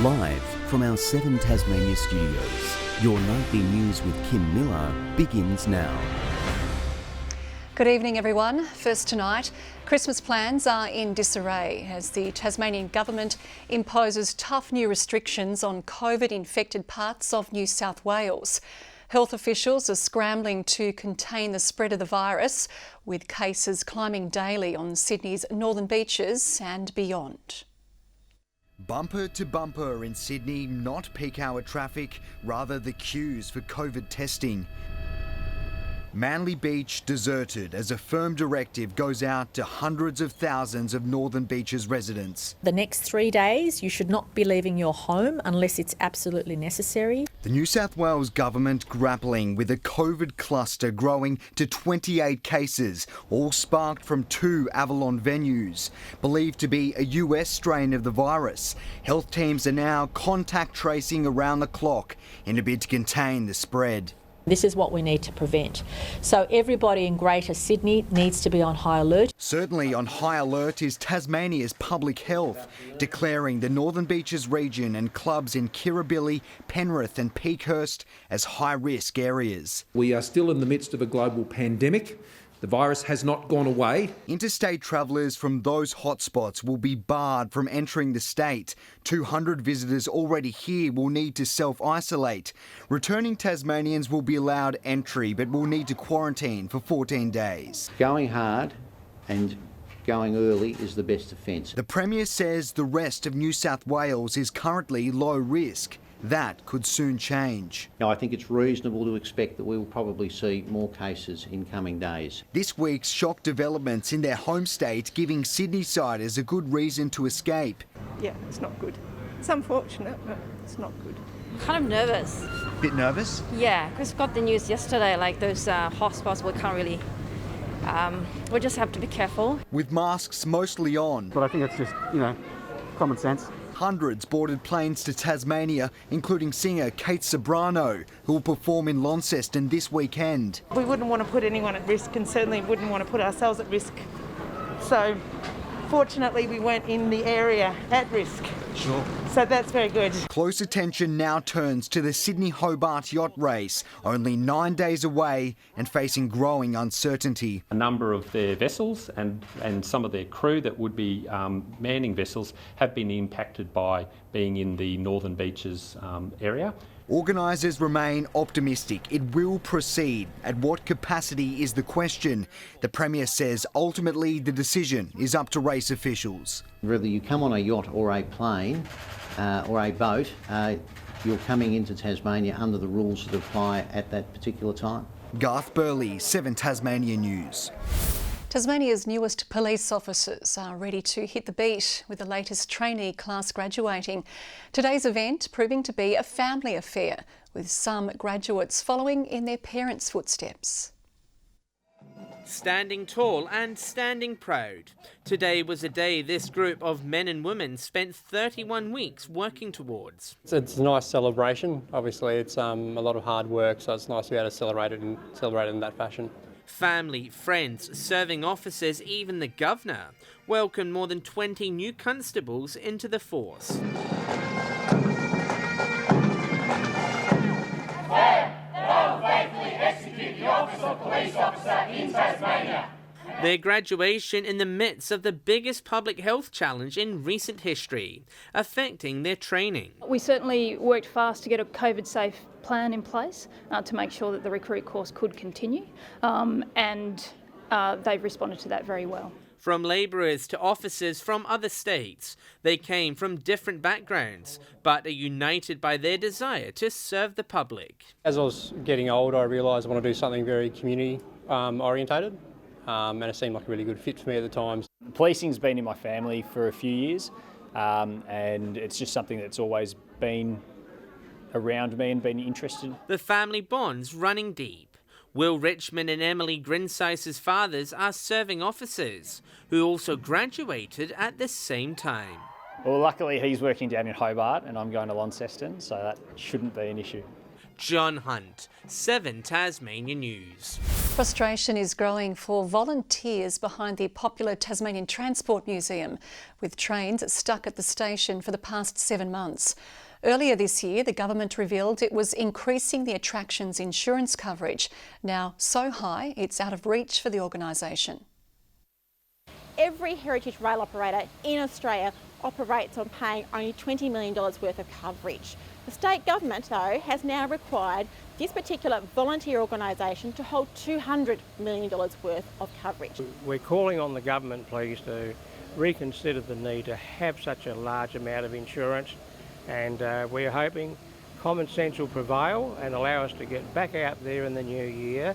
Live from our 7 Tasmania studios, your nightly news with Kim Miller begins now. Good evening, everyone. First tonight, Christmas plans are in disarray as the Tasmanian government imposes tough new restrictions on COVID-infected parts of New South Wales. Health officials are scrambling to contain the spread of the virus, with cases climbing daily on Sydney's northern beaches and beyond. Bumper to bumper in Sydney, not peak hour traffic, rather the queues for COVID testing. Manly Beach deserted as a firm directive goes out to hundreds of thousands of Northern Beaches residents. The next 3 days, you should not be leaving your home unless it's absolutely necessary. The New South Wales government grappling with a COVID cluster growing to 28 cases, all sparked from 2 Avalon venues. Believed to be a US strain of the virus, health teams are now contact tracing around the clock in a bid to contain the spread. This is what we need to prevent. So everybody in Greater Sydney needs to be on high alert. Certainly on high alert is Tasmania's Public Health, declaring the Northern Beaches region and clubs in Kirribilli, Penrith and Peakhurst as high-risk areas. We are still in the midst of a global pandemic. The virus has not gone away. Interstate travellers from those hotspots will be barred from entering the state. 200 visitors already here will need to self-isolate. Returning Tasmanians will be allowed entry but will need to quarantine for 14 days. Going hard and going early is the best defence. The Premier says the rest of New South Wales is currently low risk. That could soon change. Now, I think it's reasonable to expect that we will probably see more cases in coming days. This week's shock developments in their home state giving Sydney-siders a good reason to escape. Yeah, it's not good. It's unfortunate, but it's not good. Kind of nervous. Bit nervous? Yeah, because we got the news yesterday, like those hotspots, we can't really... we just have to be careful. With masks mostly on. But I think it's just, common sense. Hundreds boarded planes to Tasmania, including singer Kate Sobrano, who will perform in Launceston this weekend. We wouldn't want to put anyone at risk and certainly wouldn't want to put ourselves at risk. So, fortunately, we weren't in the area at risk. Sure. So that's very good. Close attention now turns to the Sydney-Hobart yacht race, only 9 days away and facing growing uncertainty. A number of their vessels and some of their crew that would be manning vessels have been impacted by being in the Northern Beaches area. Organisers remain optimistic it will proceed. At what capacity is the question? The Premier says ultimately the decision is up to race officials. Whether you come on a yacht or a plane or a boat, you're coming into Tasmania under the rules that apply at that particular time. Garth Burley, 7 Tasmania News. Tasmania's newest police officers are ready to hit the beat with the latest trainee class graduating. Today's event proving to be a family affair, with some graduates following in their parents' footsteps. Standing tall and standing proud. Today was a day this group of men and women spent 31 weeks working towards. It's a nice celebration. Obviously it's a lot of hard work, so it's nice to be able to celebrate it in that fashion. Family, friends, serving officers, even the governor welcomed more than 20 new constables into the force. Faithfully execute the office of police officer in Tasmania. Their graduation in the midst of the biggest public health challenge in recent history, affecting their training. We certainly worked fast to get a COVID-safe plan in place to make sure that the recruit course could continue, and they've responded to that very well. From labourers to officers from other states, they came from different backgrounds, but are united by their desire to serve the public. As I was getting older, I realised I want to do something very community orientated. And it seemed like a really good fit for me at the time. Policing's been in my family for a few years, and it's just something that's always been around me and been interested. The family bond's running deep. Will Richmond and Emily Grinsice's fathers are serving officers, who also graduated at the same time. Well, luckily he's working down in Hobart and I'm going to Launceston, so that shouldn't be an issue. John Hunt, 7 Tasmania News. Frustration is growing for volunteers behind the popular Tasmanian Transport Museum, with trains stuck at the station for the past 7 months. Earlier this year, the government revealed it was increasing the attraction's insurance coverage, now so high it's out of reach for the organisation. Every heritage rail operator in Australia operates on paying only $20 million worth of coverage. The state government, though, has now required this particular volunteer organisation to hold $200 million worth of coverage. We're calling on the government, please, to reconsider the need to have such a large amount of insurance, and we're hoping common sense will prevail and allow us to get back out there in the new year.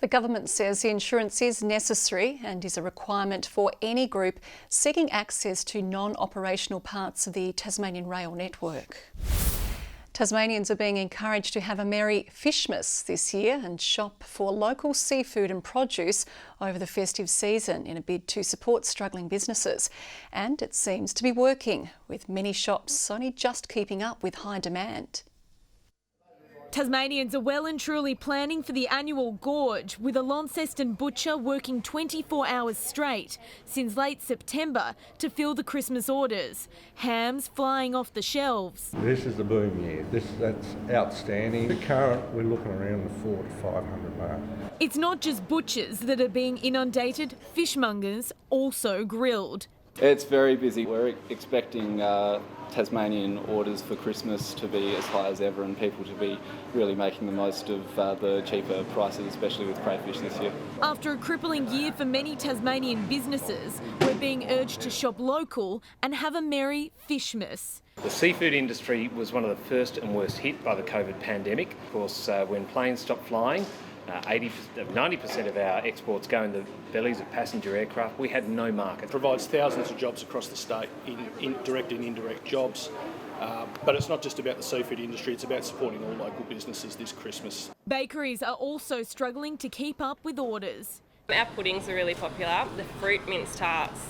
The government says the insurance is necessary and is a requirement for any group seeking access to non-operational parts of the Tasmanian rail network. Tasmanians are being encouraged to have a merry Fishmas this year and shop for local seafood and produce over the festive season in a bid to support struggling businesses. And it seems to be working, with many shops only just keeping up with high demand. Tasmanians are well and truly planning for the annual gorge, with a Launceston butcher working 24 hours straight since late September to fill the Christmas orders. Hams flying off the shelves. This is the boom year. That's outstanding. The current, we're looking around the 400 to 500 mark. It's not just butchers that are being inundated, fishmongers also grilled. It's very busy. We're expecting Tasmanian orders for Christmas to be as high as ever and people to be really making the most of the cheaper prices, especially with crayfish this year. After a crippling year for many Tasmanian businesses, we're being urged to shop local and have a merry Fishmas. The seafood industry was one of the first and worst hit by the COVID pandemic. Of course, when planes stopped flying, 90% of our exports go in the bellies of passenger aircraft. We had no market. It provides thousands of jobs across the state, in direct and indirect jobs. But it's not just about the seafood industry, it's about supporting all local businesses this Christmas. Bakeries are also struggling to keep up with orders. Our puddings are really popular. The fruit mince tarts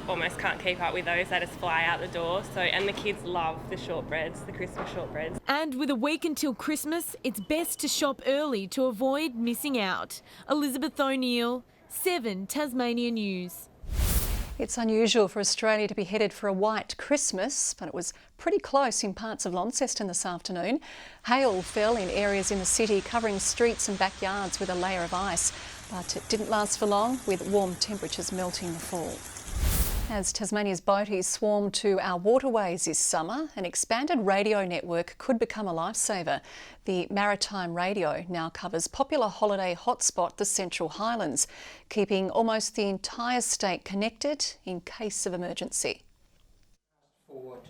almost can't keep up with those. They just fly out the door. And the kids love the shortbreads, the Christmas shortbreads. And with a week until Christmas, it's best to shop early to avoid missing out. Elizabeth O'Neill, 7 Tasmania News. It's unusual for Australia to be headed for a white Christmas, but it was pretty close in parts of Launceston this afternoon. Hail fell in areas in the city, covering streets and backyards with a layer of ice, but it didn't last for long, with warm temperatures melting the fall. As Tasmania's boaties swarm to our waterways this summer, an expanded radio network could become a lifesaver. The Maritime radio now covers popular holiday hotspot, the Central Highlands, keeping almost the entire state connected in case of emergency.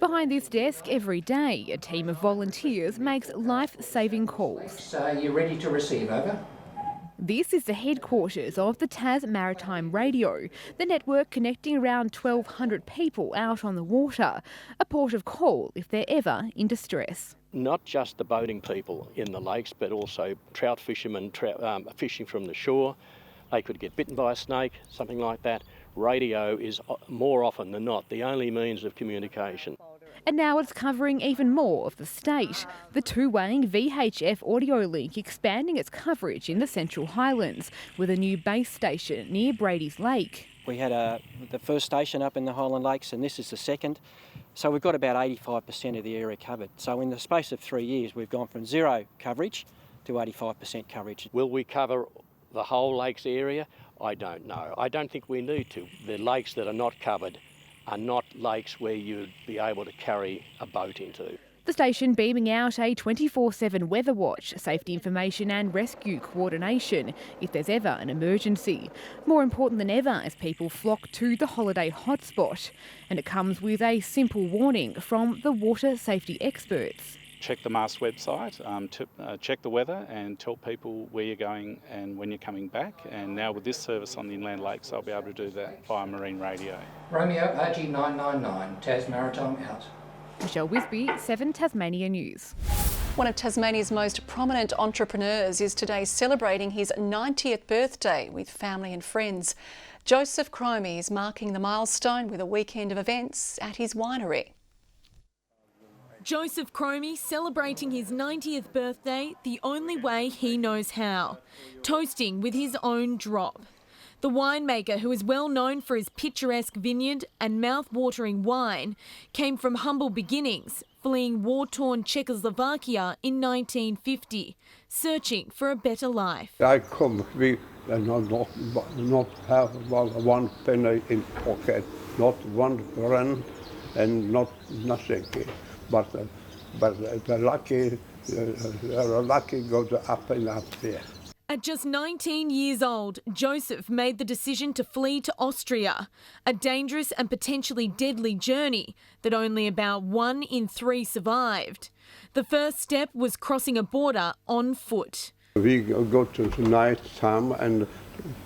Behind this desk every day, a team of volunteers makes life-saving calls. So you're ready to receive, over? This is the headquarters of the Tas Maritime Radio, the network connecting around 1,200 people out on the water, a port of call if they're ever in distress. Not just the boating people in the lakes, but also trout fishermen fishing from the shore. They could get bitten by a snake, something like that. Radio is more often than not the only means of communication. And now it's covering even more of the state. The two-way VHF audio link expanding its coverage in the Central Highlands with a new base station near Brady's Lake. We had the first station up in the Highland Lakes and this is the second. So we've got about 85% of the area covered. So in the space of 3 years, we've gone from zero coverage to 85% coverage. Will we cover the whole lakes area? I don't know. I don't think we need to. The lakes that are not covered are not lakes where you'd be able to carry a boat into. The station beaming out a 24/7 weather watch, safety information and rescue coordination if there's ever an emergency. More important than ever as people flock to the holiday hotspot. And it comes with a simple warning from the water safety experts. Check the MAST website, check the weather and tell people where you're going and when you're coming back. And now with this service on the inland lakes, I'll be able to do that via marine radio. Romeo RG 999, Tas Maritime out. Michelle Wisby, 7 Tasmania News. One of Tasmania's most prominent entrepreneurs is today celebrating his 90th birthday with family and friends. Joseph Cromey is marking the milestone with a weekend of events at his winery. Joseph Cromey celebrating his 90th birthday the only way he knows how, toasting with his own drop. The winemaker, who is well known for his picturesque vineyard and mouth-watering wine, came from humble beginnings, fleeing war-torn Czechoslovakia in 1950, searching for a better life. I come here and not have one penny in pocket, not one rent and nothing. But the lucky goes up and up there. At just 19 years old, Joseph made the decision to flee to Austria, a dangerous and potentially deadly journey that only about 1 in 3 survived. The first step was crossing a border on foot. We go to the night time and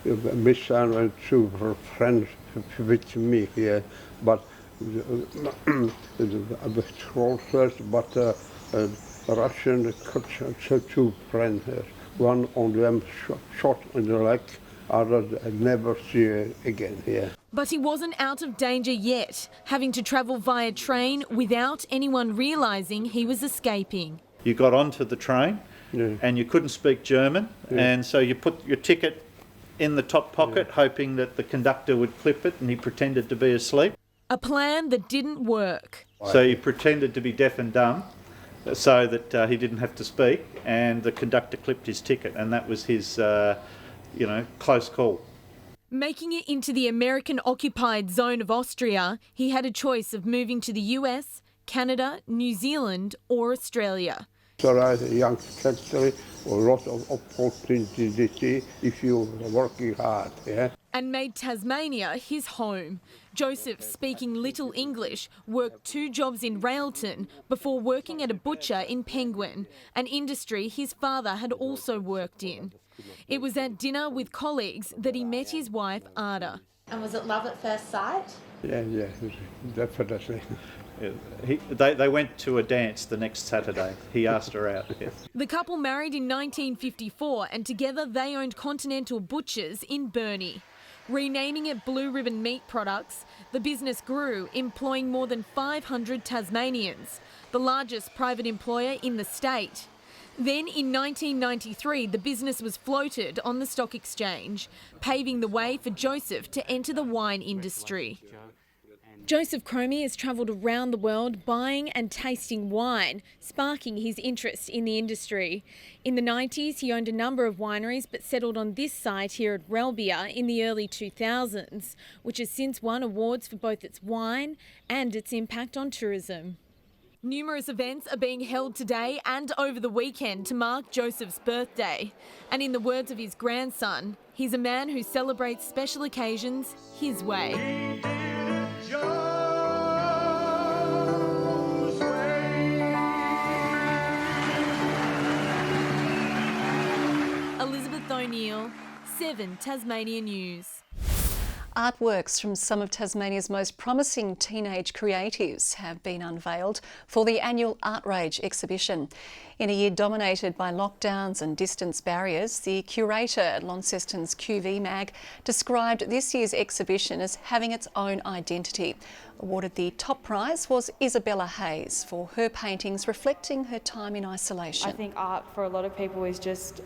miss and 2 friends with me here, but the soldiers, but Russian 2 friends. One of them shot in the leg, others I never see again here. But he wasn't out of danger yet, having to travel via train without anyone realising he was escaping. You got onto the train and you couldn't speak German, and so you put your ticket in the top pocket, hoping that the conductor would clip it, and he pretended to be asleep. A plan that didn't work. So he pretended to be deaf and dumb, so that he didn't have to speak, and the conductor clipped his ticket, and that was his, close call. Making it into the American-occupied zone of Austria, he had a choice of moving to the US, Canada, New Zealand or Australia. So as a young country, a lot of opportunity if you're working hard, And made Tasmania his home. Joseph, speaking little English, worked 2 jobs in Railton before working at a butcher in Penguin, an industry his father had also worked in. It was at dinner with colleagues that he met his wife, Ada. And was it love at first sight? Yeah, definitely. They went to a dance the next Saturday. He asked her out. Yeah. The couple married in 1954 and together they owned Continental Butchers in Burnie. Renaming it Blue Ribbon Meat Products, the business grew, employing more than 500 Tasmanians, the largest private employer in the state. Then in 1993, the business was floated on the stock exchange, paving the way for Joseph to enter the wine industry. Joseph Cromey has travelled around the world buying and tasting wine, sparking his interest in the industry. In the 90s, he owned a number of wineries but settled on this site here at Relbia in the early 2000s, which has since won awards for both its wine and its impact on tourism. Numerous events are being held today and over the weekend to mark Joseph's birthday. And in the words of his grandson, he's a man who celebrates special occasions his way. Elizabeth O'Neill, 7 Tasmania News. Artworks from some of Tasmania's most promising teenage creatives have been unveiled for the annual Artrage exhibition. In a year dominated by lockdowns and distance barriers, the curator at Launceston's QV Mag described this year's exhibition as having its own identity. Awarded the top prize was Isabella Hayes for her paintings reflecting her time in isolation. I think art for a lot of people is just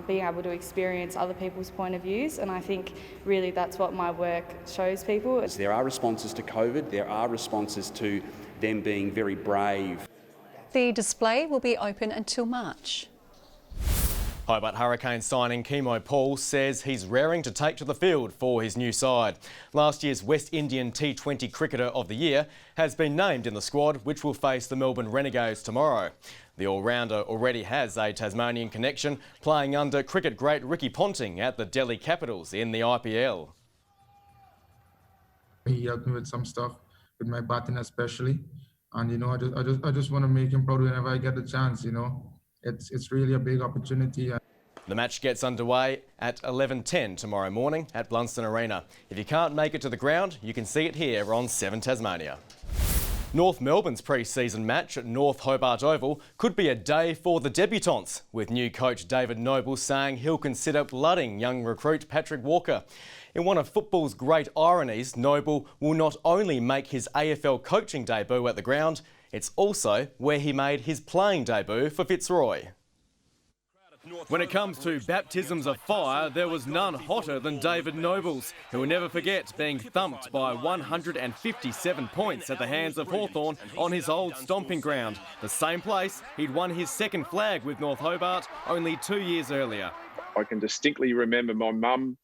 being able to experience other people's point of views, and I think really that's what my work shows people. There are responses to COVID, there are responses to them being very brave. The display will be open until March. Hobart Hurricanes signing Chemo Paul says he's raring to take to the field for his new side. Last year's West Indian T20 Cricketer of the Year has been named in the squad, which will face the Melbourne Renegades tomorrow. The all-rounder already has a Tasmanian connection, playing under cricket great Ricky Ponting at the Delhi Capitals in the IPL. He helped me with some stuff, with my batting especially. And, I just want to make him proud whenever I get the chance, It's really a big opportunity. The match gets underway at 11:10 tomorrow morning at Blunston Arena. If you can't make it to the ground, you can see it here on 7 Tasmania. North Melbourne's pre-season match at North Hobart Oval could be a day for the debutants, with new coach David Noble saying he'll consider blooding young recruit Patrick Walker. In one of football's great ironies, Noble will not only make his AFL coaching debut at the ground, It's also where he made his playing debut for Fitzroy. When it comes to baptisms of fire, there was none hotter than David Nobles, who will never forget being thumped by 157 points at the hands of Hawthorn on his old stomping ground, the same place he'd won his second flag with North Hobart only 2 years earlier. I can distinctly remember my mum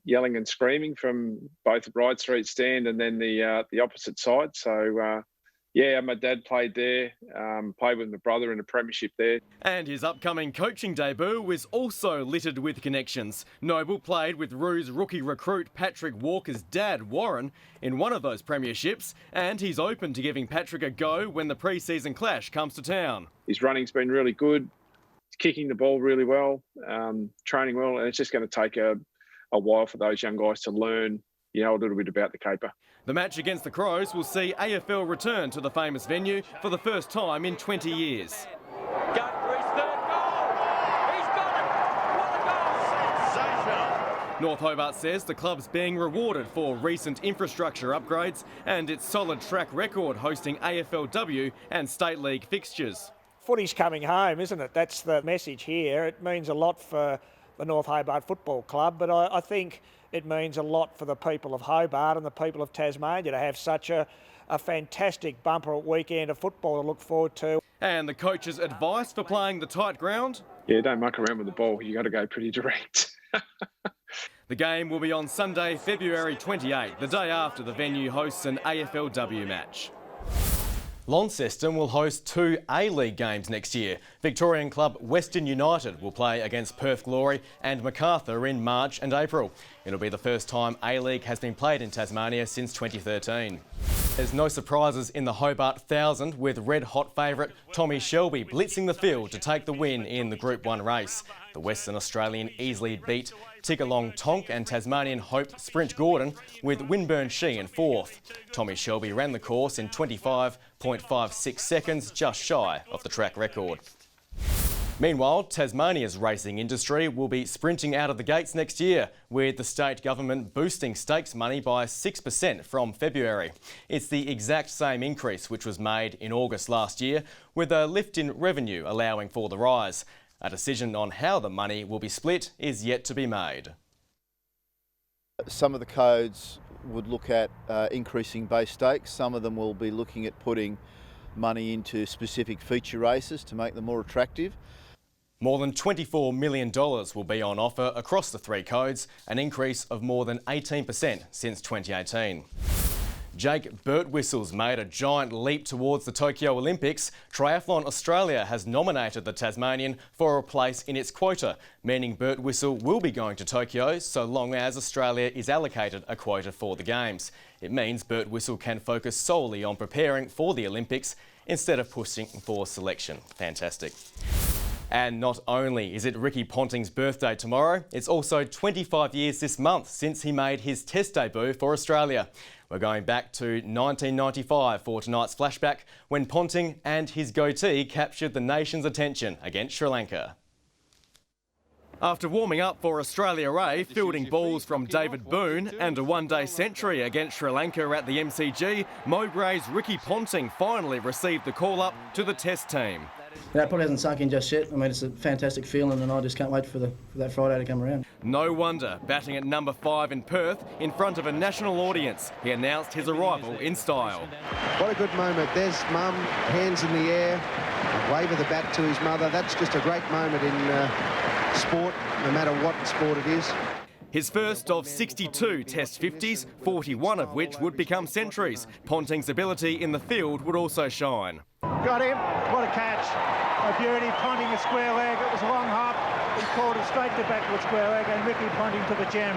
yelling and screaming from both the Bride Street stand and then the opposite side. So, yeah, my dad played there, played with my brother in a premiership there. And his upcoming coaching debut was also littered with connections. Noble played with Roo's rookie recruit Patrick Walker's dad, Warren, in one of those premierships, and he's open to giving Patrick a go when the pre-season clash comes to town. His running's been really good, he's kicking the ball really well, training well, and it's just going to take a while for those young guys to learn, a little bit about the caper. The match against the Crows will see AFL return to the famous venue for the first time in 20 years. North Hobart says the club's being rewarded for recent infrastructure upgrades and its solid track record hosting AFLW and State League fixtures. Footy's coming home, isn't it? That's the message here. It means a lot for the North Hobart Football Club, but I think it means a lot for the people of Hobart and the people of Tasmania to have such a fantastic bumper weekend of football to look forward to. And the coach's advice for playing the tight ground? Yeah, don't muck around with the ball. You got to go pretty direct. The game will be on Sunday, February 28, the day after the venue hosts an AFLW match. Launceston will host 2 A-League games next year. Victorian club Western United will play against Perth Glory and Macarthur in March and April. It'll be the first time A-League has been played in Tasmania since 2013. There's no surprises in the Hobart 1000 with red-hot favourite Tommy Shelby blitzing the field to take the win in the Group 1 race. The Western Australian easily beat Tiggerlong Tonk and Tasmanian Hope Sprint Gordon with Winburn She in 4th. Tommy Shelby ran the course in 25.56 seconds, just shy of the track record. Meanwhile, Tasmania's racing industry will be sprinting out of the gates next year, with the state government boosting stakes money by 6% from February. It's the exact same increase which was made in August last year, with a lift in revenue allowing for the rise. A decision on how the money will be split is yet to be made. Some of the codes would look at increasing base stakes. Some of them will be looking at putting money into specific feature races to make them more attractive. More than $24 million will be on offer across the 3 codes, an increase of more than 18% since 2018. Jake Burt Whistle's made a giant leap towards the Tokyo Olympics. Triathlon Australia has nominated the Tasmanian for a place in its quota, meaning Burt Whistle will be going to Tokyo so long as Australia is allocated a quota for the Games. It means Burt Whistle can focus solely on preparing for the Olympics instead of pushing for selection. Fantastic. And not only is it Ricky Ponting's birthday tomorrow, it's also 25 years this month since he made his Test debut for Australia. We're going back to 1995 for tonight's flashback, when Ponting and his goatee captured the nation's attention against Sri Lanka. After warming up for Australia A, fielding balls from David Boone and a one-day century against Sri Lanka at the MCG, Mowbray's Ricky Ponting finally received the call-up to the Test team. That probably hasn't sunk in just yet. I mean, it's a fantastic feeling and I just can't wait for that Friday to come around. No wonder, batting at number 5 in Perth in front of a national audience, he announced his arrival in style. What a good moment. There's Mum, hands in the air, a wave of the bat to his mother. That's just a great moment in sport, no matter what sport it is. His first of 62 Test 50s, 41 of which would become centuries. Ponting's ability in the field would also shine. Got him. What a catch. A beauty. Ponting a square leg. It was a long hop. He called it straight to backward square leg and Ricky Ponting to the gem.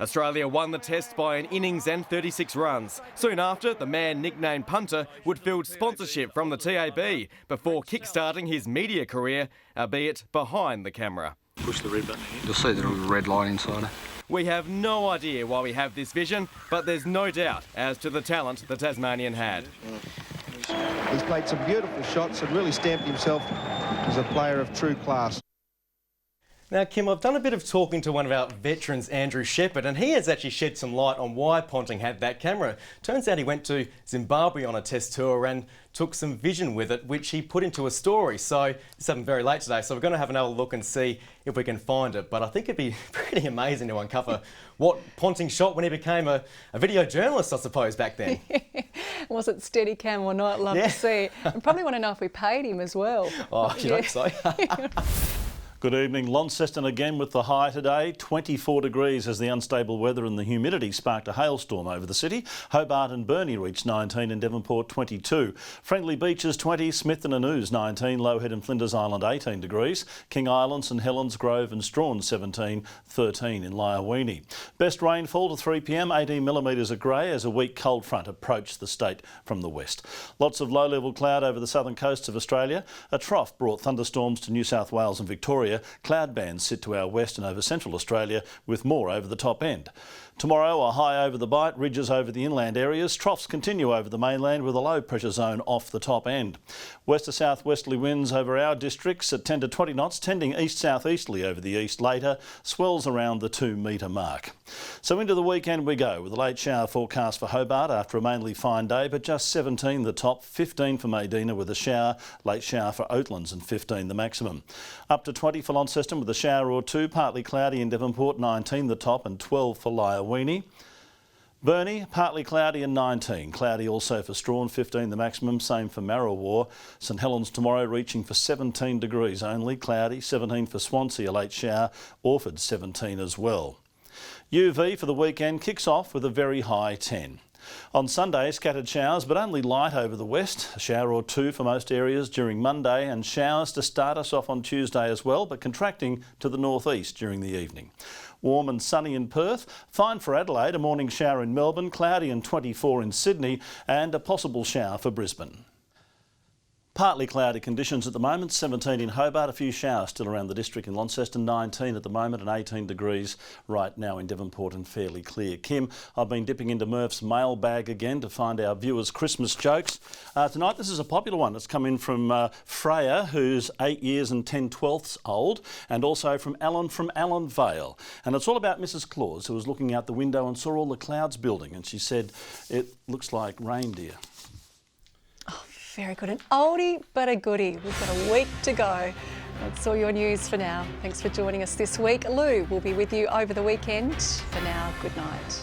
Australia won the Test by an innings and 36 runs. Soon after, the man nicknamed Punter would field sponsorship from the TAB before kick-starting his media career, albeit behind the camera. Push the red button here. You'll see there's a red light inside it. We have no idea why we have this vision, but there's no doubt as to the talent the Tasmanian had. He's played some beautiful shots and really stamped himself as a player of true class. Now, Kim, I've done a bit of talking to one of our veterans, Andrew Shepherd, and he has actually shed some light on why Ponting had that camera. Turns out he went to Zimbabwe on a test tour and took some vision with it, which he put into a story. So it's happened very late today, so we're going to have another look and see if we can find it. But I think it'd be pretty amazing to uncover what Ponting shot when he became a video journalist, I suppose, back then. Was it Steadicam or not? Love to see. And probably want to know if we paid him as well. Oh, you hope so. Good evening. Launceston again with the high today. 24 degrees as the unstable weather and the humidity sparked a hailstorm over the city. Hobart and Burnie reached 19 and Devonport 22. Friendly Beaches 20, Smith and Anoos 19, Lowhead and Flinders Island 18 degrees. King Island, St Helens, Grove and Strawn 17, 13 in Liaweenie. Best rainfall to 3 p.m, 18 millimetres of grey as a weak cold front approached the state from the west. Lots of low-level cloud over the southern coasts of Australia. A trough brought thunderstorms to New South Wales and Victoria. Cloud bands sit to our west and over central Australia with more over the top end. Tomorrow, a high over the Bight, ridges over the inland areas. Troughs continue over the mainland with a low pressure zone off the top end. West to south-westerly winds over our districts at 10 to 20 knots, tending east-southeasterly over the east later. Swells around the 2 metre mark. So into the weekend we go with a late shower forecast for Hobart after a mainly fine day, but just 17 the top, 15 for Maydena with a shower, late shower for Oatlands and 15 the maximum. Up to 20 for Launceston with a shower or two, partly cloudy in Devonport, 19 the top and 12 for Liaweenie. Burnie, partly cloudy and 19. Cloudy also for Strawn, 15 the maximum, same for Marrawar. St Helens tomorrow reaching for 17 degrees only, cloudy, 17 for Swansea, a late shower, Orford 17 as well. UV for the weekend kicks off with a very high 10. On Sunday, scattered showers, but only light over the west. A shower or two for most areas during Monday and showers to start us off on Tuesday as well, but contracting to the northeast during the evening. Warm and sunny in Perth, fine for Adelaide, a morning shower in Melbourne, cloudy and 24 in Sydney and a possible shower for Brisbane. Partly cloudy conditions at the moment, 17 in Hobart, a few showers still around the district in Launceston, 19 at the moment and 18 degrees right now in Devonport and fairly clear. Kim, I've been dipping into Murph's mailbag again to find our viewers' Christmas jokes. Tonight this is a popular one that's come in from Freya, who's 8 years and 10/12 old, and also from Allan Vale. And it's all about Mrs Claus, who was looking out the window and saw all the clouds building, and she said, "It looks like reindeer." Very good. An oldie but a goodie. We've got a week to go. That's all your news for now. Thanks for joining us this week. Lou will be with you over the weekend. For now, good night.